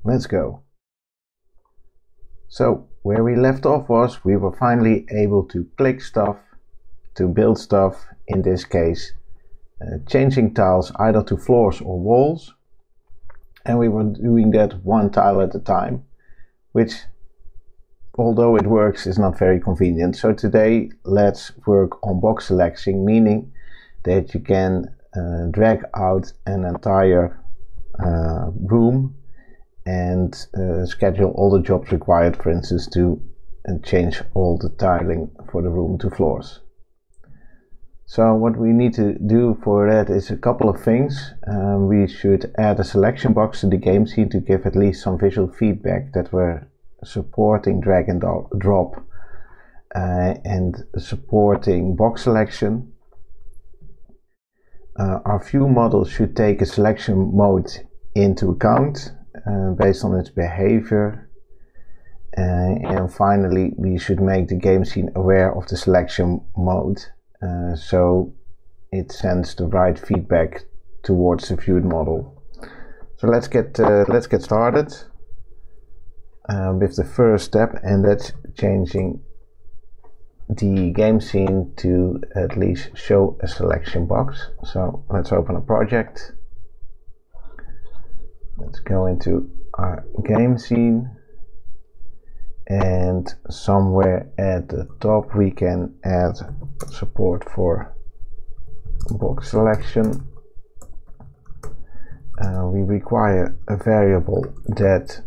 let's go. So where we left off was we were finally able to click stuff, to build stuff, in this case changing tiles either to floors or walls, and we were doing that one tile at a time, which, although it works, is not very convenient. So today let's work on box selection, meaning that you can drag out an entire room and schedule all the jobs required, for instance, to change all the tiling for the room to floors. So what we need to do for that is a couple of things. We should add a selection box to the GameScene to give at least some visual feedback that we're supporting drag and drop and supporting box selection. Our ViewModel should take a selection mode into account based on its behavior. And finally, we should make the GameScene aware of the selection mode. So it sends the right feedback towards the viewed model. So let's get started with the first step, and that's changing the GameScene to at least show a selection box. So let's open a project. Let's go into our GameScene, and somewhere at the top we can add support for box selection. We require a variable that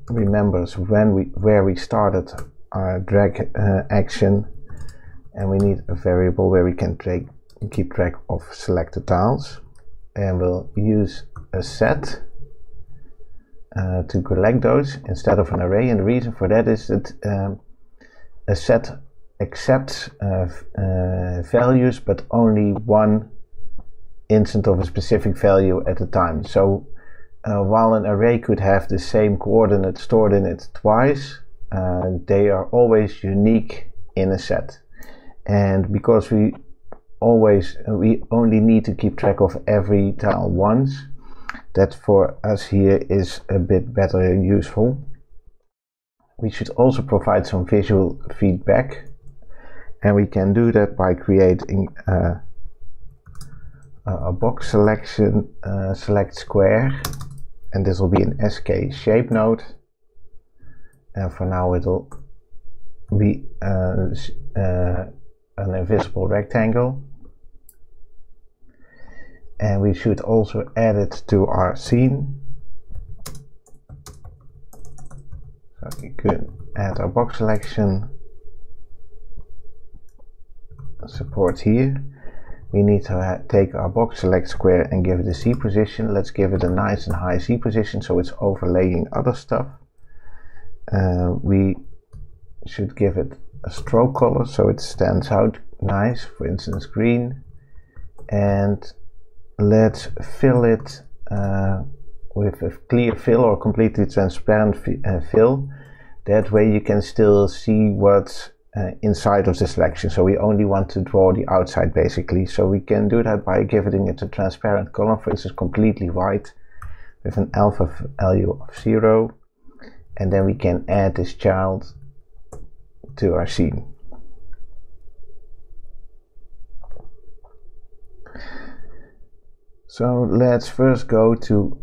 remembers where we started our drag action, and we need a variable where we can keep track of selected tiles, and we'll use a set to collect those instead of an array. And the reason for that is that a set accepts values, but only one instant of a specific value at a time. So while an array could have the same coordinate stored in it twice, they are always unique in a set. And because we only need to keep track of every tile once, that for us here is a bit better and useful. We should also provide some visual feedback, and we can do that by creating a box selection select square, and this will be an SK shape node, and for now it will be an invisible rectangle. And we should also add it to our scene. So we could add our box selection support here. We need to take our box select square and give it a Z position. Let's give it a nice and high Z position so it's overlaying other stuff. We should give it a stroke color so it stands out nice, for instance green, and let's fill it with a clear fill or completely transparent fill. That way you can still see what's inside of the selection. So we only want to draw the outside basically. So we can do that by giving it a transparent color, for instance completely white with an alpha value of 0. And then we can add this child to our scene. So let's first go to,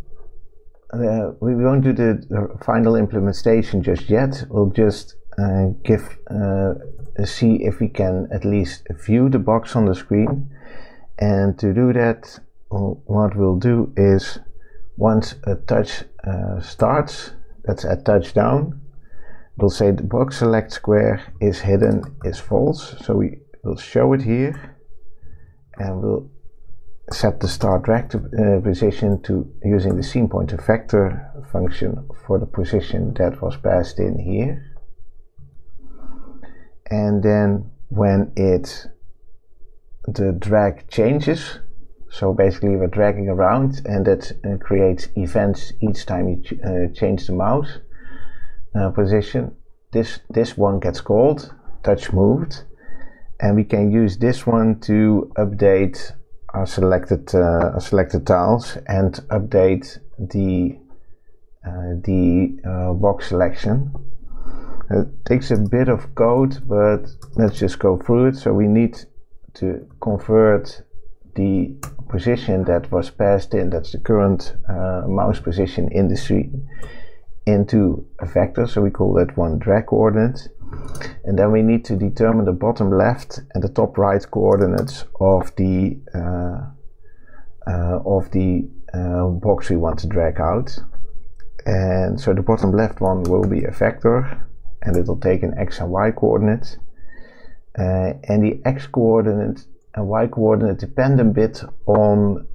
we won't do the final implementation just yet. We'll just see if we can at least view the box on the screen. And to do that, what we'll do is once a touch starts, that's at touchdown, we'll say the box select square is hidden is false. So we will show it here, and we'll set the start drag position to using the scene pointer vector function for the position that was passed in here. And then when the drag changes, so basically we're dragging around, and that creates events each time you change the mouse position. This one gets called touch moved, and we can use this one to update our selected tiles and update the the box selection. It takes a bit of code, but let's just go through it. So we need to convert the position that was passed in, that's the current mouse position in the screen, into a vector. So we call that one drag coordinate. And then we need to determine the bottom left and the top right coordinates of the box we want to drag out. And so the bottom left one will be a vector, and it will take an x and y coordinate. And the x coordinate and y coordinate depend a bit on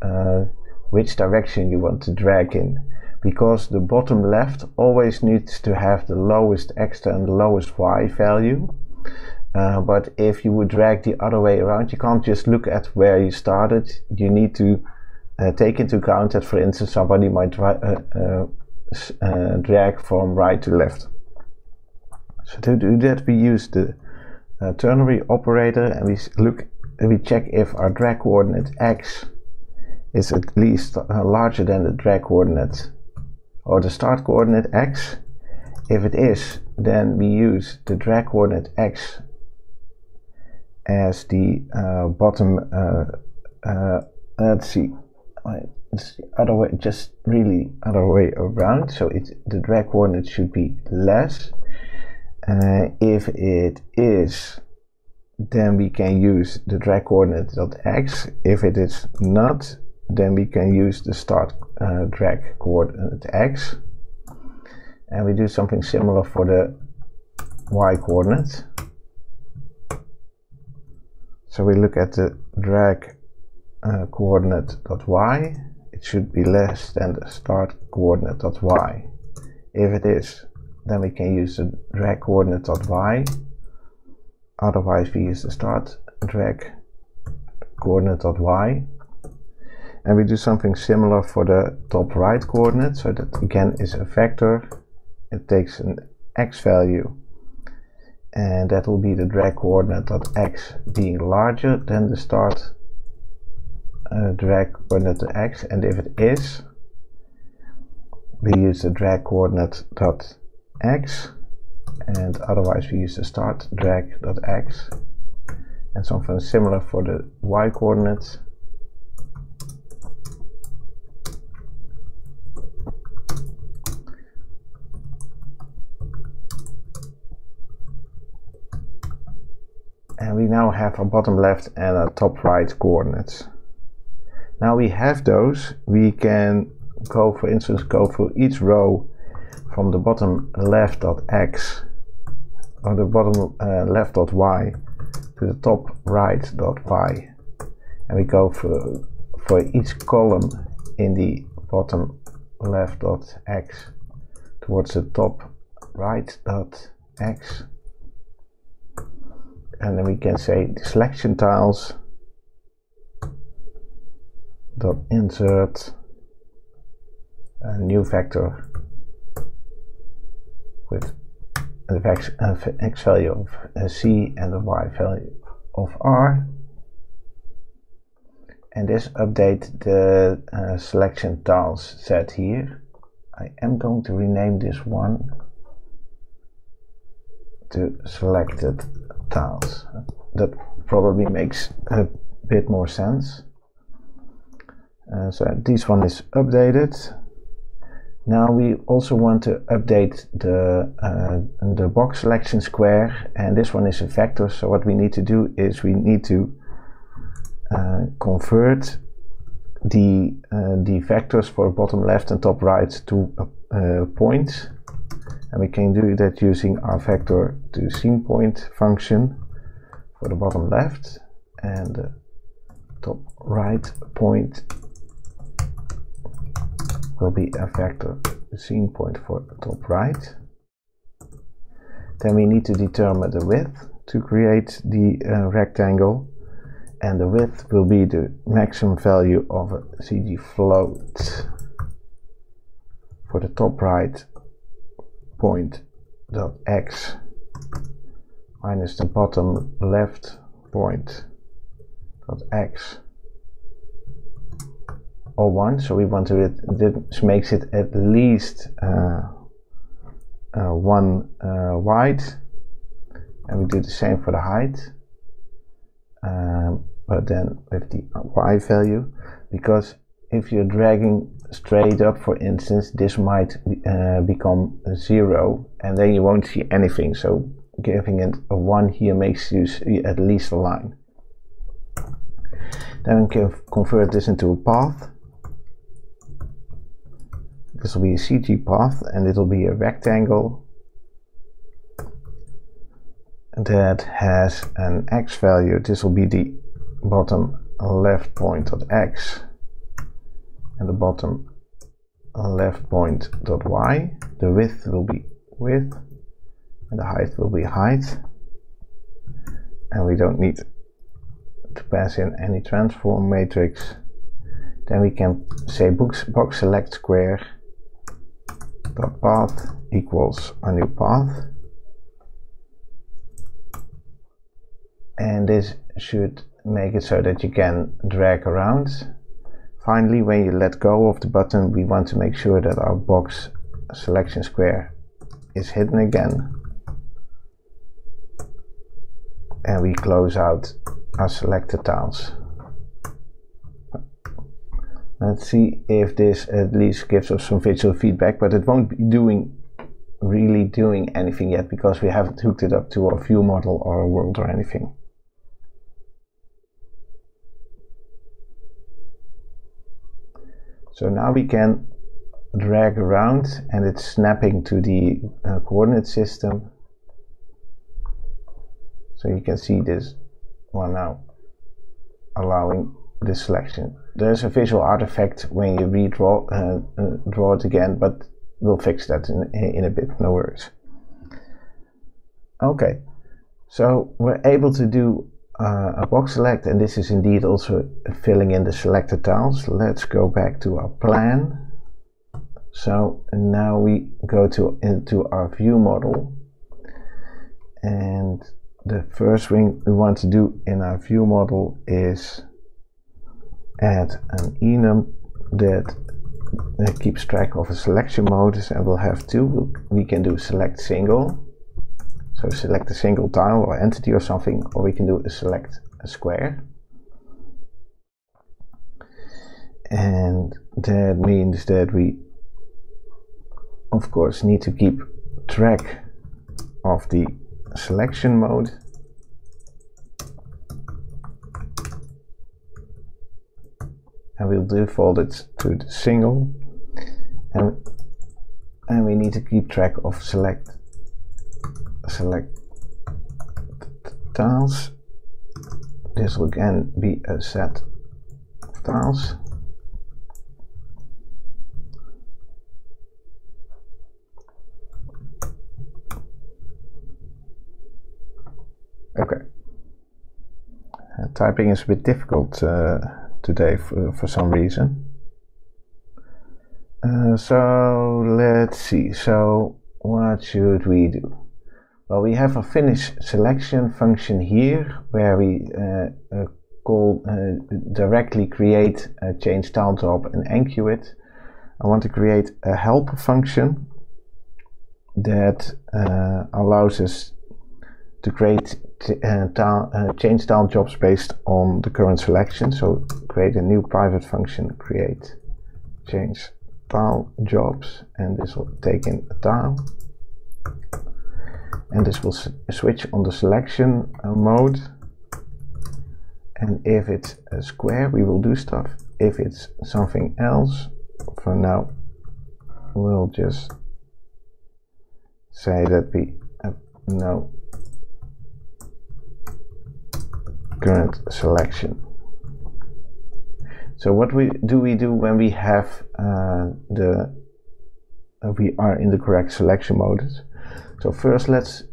which direction you want to drag in, because the bottom left always needs to have the lowest x and the lowest y value. But if you would drag the other way around, you can't just look at where you started. You need to take into account that, for instance, somebody might drag from right to left. So to do that, we use the ternary operator, and we check if our drag coordinate x is at least larger than the drag coordinate or the start coordinate x. If it is, then we use the drag coordinate x as the bottom. Let's see, it's the other way, just really other way around. So the drag coordinate should be less. If it is, then we can use the drag coordinate .x. If it is not, then we can use the start drag coordinate x. And we do something similar for the y coordinate. So we look at the drag coordinate .y. It should be less than the start coordinate .y. If it is, then we can use the drag coordinate .y. Otherwise we use the start drag coordinate .y. And we do something similar for the top right coordinate. So that again is a vector. It takes an x value, and that will be the drag coordinate .x being larger than the start drag coordinate .x. And if it is, we use the drag coordinate .x, and otherwise we use the start drag .x. And something similar for the y coordinates. And we now have our bottom left and our top right coordinates. Now we have those, we can go, for instance, go through each row from the bottom left .x or the bottom left .y to the top right .y. And we go for each column in the bottom left .x towards the top right .x. And then we can say the selection tiles .insert a new vector with the x value of c and the y value of r. And this update the selection tiles set here. I am going to rename this one to selected tiles. That probably makes a bit more sense. So this one is updated. Now we also want to update the box selection square, and this one is a vector. So what we need to do is we need to convert the vectors for bottom left and top right to points. And we can do that using our vector to scene point function for the bottom left, and the top right point will be a vector to scene point for the top right. Then we need to determine the width to create the rectangle, and the width will be the maximum value of a CG float for the top right point .x minus the bottom left point .x or 1, so we want to this makes it at least 1 wide, and we do the same for the height, but then with the y value, because if you're dragging straight up, for instance, this might become 0, and then you won't see anything. So giving it a 1 here makes you see at least a line. Then we can convert this into a path. This will be a CG path, and it will be a rectangle that has an x value. This will be the bottom left point of x, and the bottom left point dot y. The width will be width, and the height will be height, and we don't need to pass in any transform matrix. Then we can say box select square dot path equals our new path, and this should make it so that you can drag around. Finally, when you let go of the button, we want to make sure that our box selection square is hidden again, and we close out our selected tiles. Let's see if this at least gives us some visual feedback, but it won't be really doing anything yet, because we haven't hooked it up to our ViewModel or a world or anything. So now we can drag around, and it's snapping to the coordinate system. So you can see this one now allowing this selection. There's a visual artifact when you redraw draw it again, but we'll fix that in a bit, no worries. Okay, so we're able to do a box select, and this is indeed also filling in the selected tiles. Let's go back to our plan. So now we go into our view model, and the first thing we want to do in our view model is add an enum that keeps track of a selection modus, and we'll have two. We can do select single, so select a single tile or entity or something, or we can do a select a square. And that means that we of course need to keep track of the selection mode. And we'll default it to the single, and we need to keep track of select tiles. This will again be a set of tiles. Okay. Typing is a bit difficult today for some reason. So let's see. So what should we do? Well, we have a finish selection function here where we directly create a change tile job and enqueued. I want to create a help function that allows us to create change tile jobs based on the current selection. So create a new private function, create change tile jobs, and this will take in a tile, and this will switch on the selection mode. And if it's a square, we will do stuff. If it's something else, for now we'll just say that we have no current selection. So what we do when we have we are in the correct selection modus. So first let's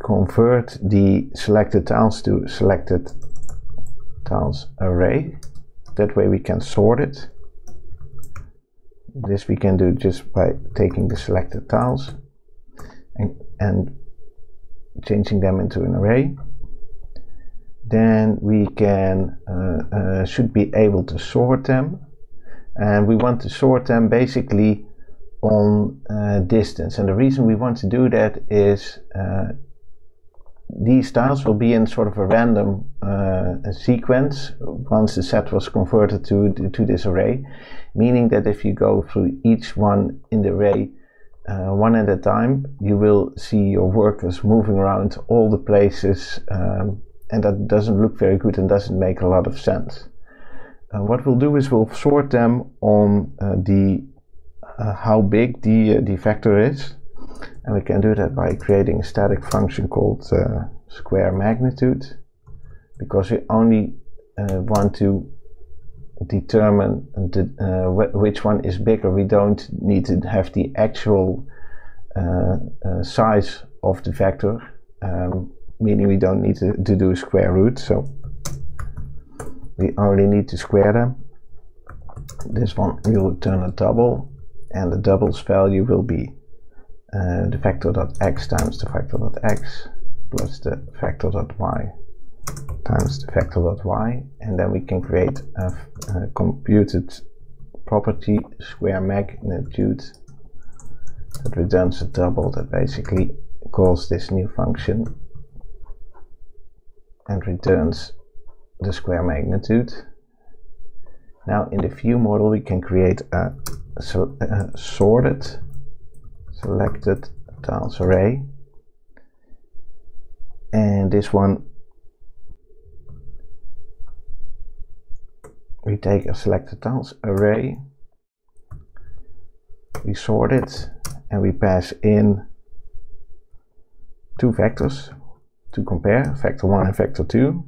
convert the selected tiles to selected tiles array. That way we can sort it. This we can do just by taking the selected tiles and changing them into an array. then we can should be able to sort them, and we want to sort them basically on distance. And the reason we want to do that is these tiles will be in sort of a random sequence once the set was converted to this array, meaning that if you go through each one in the array one at a time, you will see your workers moving around all the places, and that doesn't look very good and doesn't make a lot of sense. What we'll do is we'll sort them on how big the vector is, and we can do that by creating a static function called square magnitude, because we only want to determine which one is bigger. We don't need to have the actual size of the vector, meaning we don't need to do a square root, so we only need to square them. This one will return a double, and the double's value will be the vector.x times the vector.x plus the vector.y times the vector.y, and then we can create a computed property square magnitude that returns a double that basically calls this new function and returns the square magnitude. Now in the view model we can create a sorted selected tiles array, and this one we take a selected tiles array, we sort it, and we pass in two vectors to compare, vector 1 and vector 2,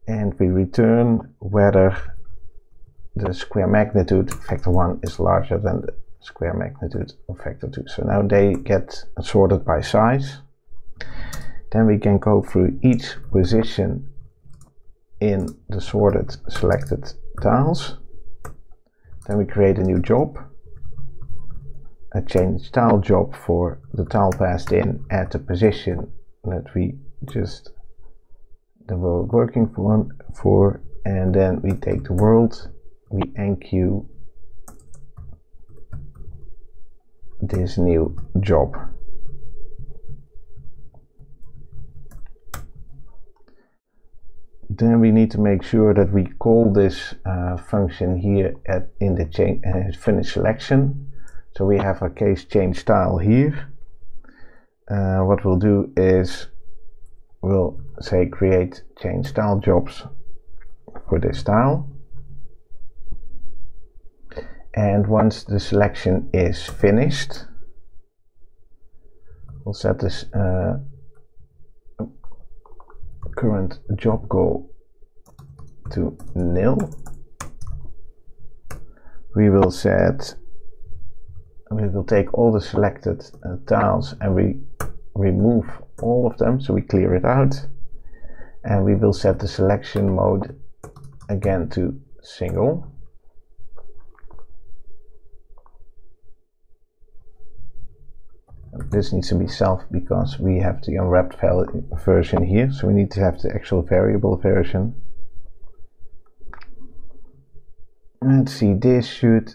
and we return whether the square magnitude of vector 1 is larger than the square magnitude of vector 2. So now they get sorted by size. Then we can go through each position in the sorted selected tiles. Then we create a new job, a change tile job for the tile passed in at the position that we just were working for, and then we take the world, we enqueue this new job. Then we need to make sure that we call this function here in the finish selection. So we have a case change tile here. What we'll do is we'll say create change tile jobs for this tile. And once the selection is finished, we'll set this current job goal to nil. We will take all the selected tiles and we remove all of them, so we clear it out, and we will set the selection mode again to single. This needs to be self because we have the unwrapped version here, so we need to have the actual variable version. Let's see, this should,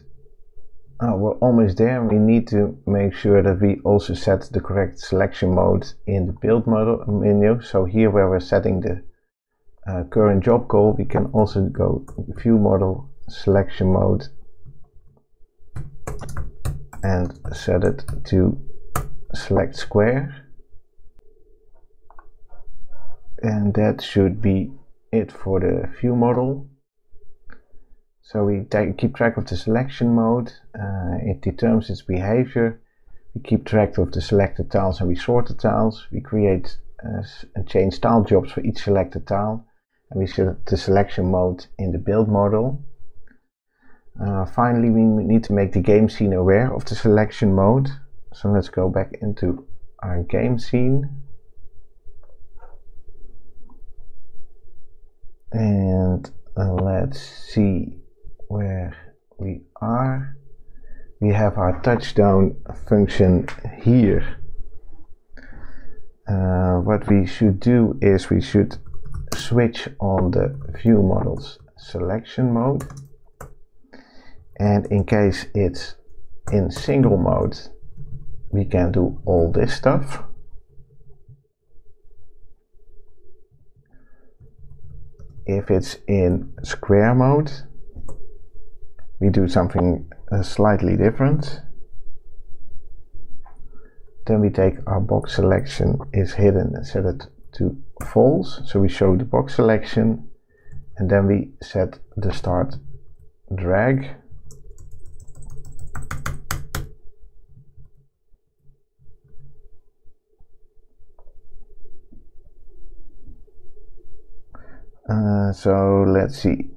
we're almost there. We need to make sure that we also set the correct selection mode in the build model menu. So here where we're setting the current job goal, we can also go view model, selection mode, and set it to select square, and that should be it for the view model. So we keep track of the selection mode, it determines its behavior, we keep track of the selected tiles and we sort the tiles, we create and change tile jobs for each selected tile, and we set the selection mode in the build model. Finally, we need to make the game scene aware of the selection mode. So let's go back into our game scene, and let's see where we are. We have our touchdown function here, what we should do is we should switch on the ViewModel's selection mode, and in case it's in single mode we can do all this stuff. If it's in square mode we do something slightly different. Then we take our box selection is hidden and set it to false, so we show the box selection, and then we set the start drag. So let's see,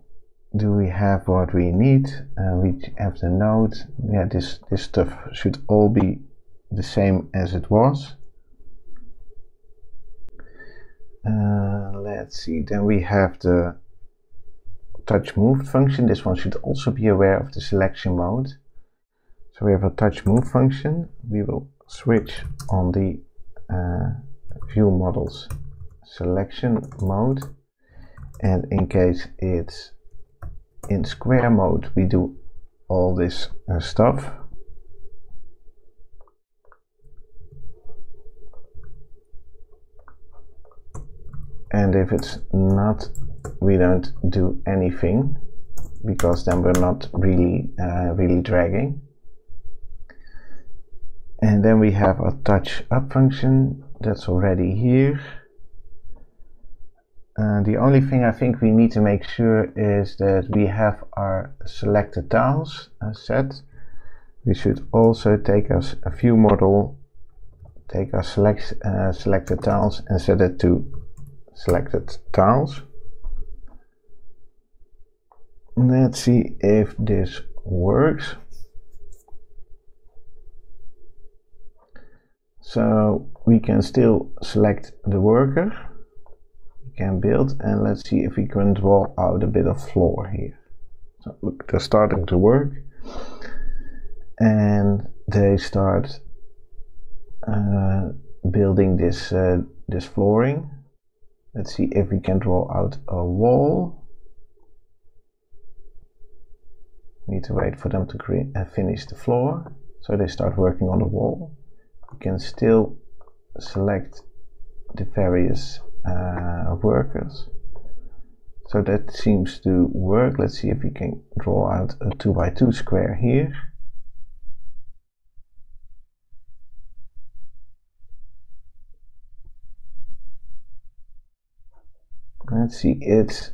do we have what we need? We have the node. Yeah, this stuff should all be the same as it was. Let's see, then we have the touch moved function. This one should also be aware of the selection mode. So we have a touch move function. We will switch on the ViewModel's selection mode, and in case it's in square mode we do all this stuff. And if it's not, we don't do anything, because then we're not really dragging. And then we have a touch up function that's already here. The only thing I think we need to make sure is that we have our selected tiles set. We should also take us a ViewModel, take our selected tiles and set it to selected tiles. Let's see if this works. So we can still select the worker, we can build, and let's see if we can draw out a bit of floor here. So look, they're starting to work and they start building this flooring. Let's see if we can draw out a wall. Need to wait for them to finish the floor. So they start working on the wall. We can still select the various workers. So that seems to work. Let's see if we can draw out a 2x2 square here. Let's see, it's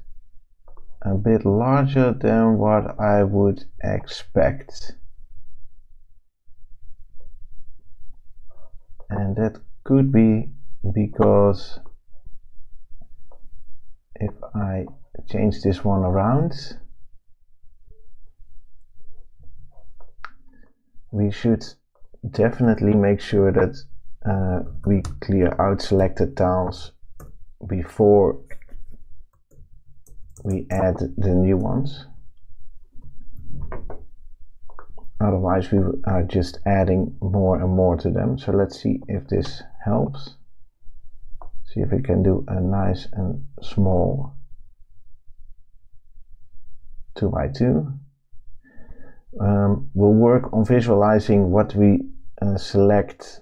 a bit larger than what I would expect. And that could be because if I change this one around, we should definitely make sure that we clear out selected tiles before we add the new ones. Otherwise we are just adding more and more to them. So let's see if this helps. See if we can do a nice and small 2x2. We'll work on visualizing what we select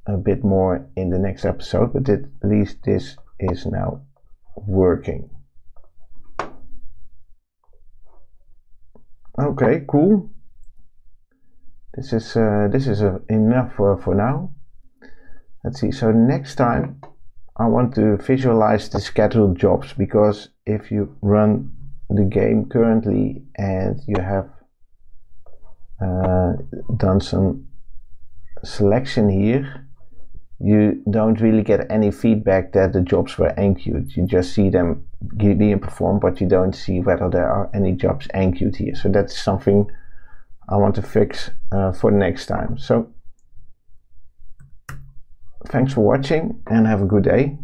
a bit more in the next episode, but at least this is now working. Okay, cool. This is enough for now. Let's see. So next time I want to visualize the scheduled jobs, because if you run the game currently and you have done some selection here, you don't really get any feedback that the jobs were enqueued. You just see them being performed, but you don't see whether there are any jobs enqueued here. So that's something I want to fix for next time. So thanks for watching and have a good day.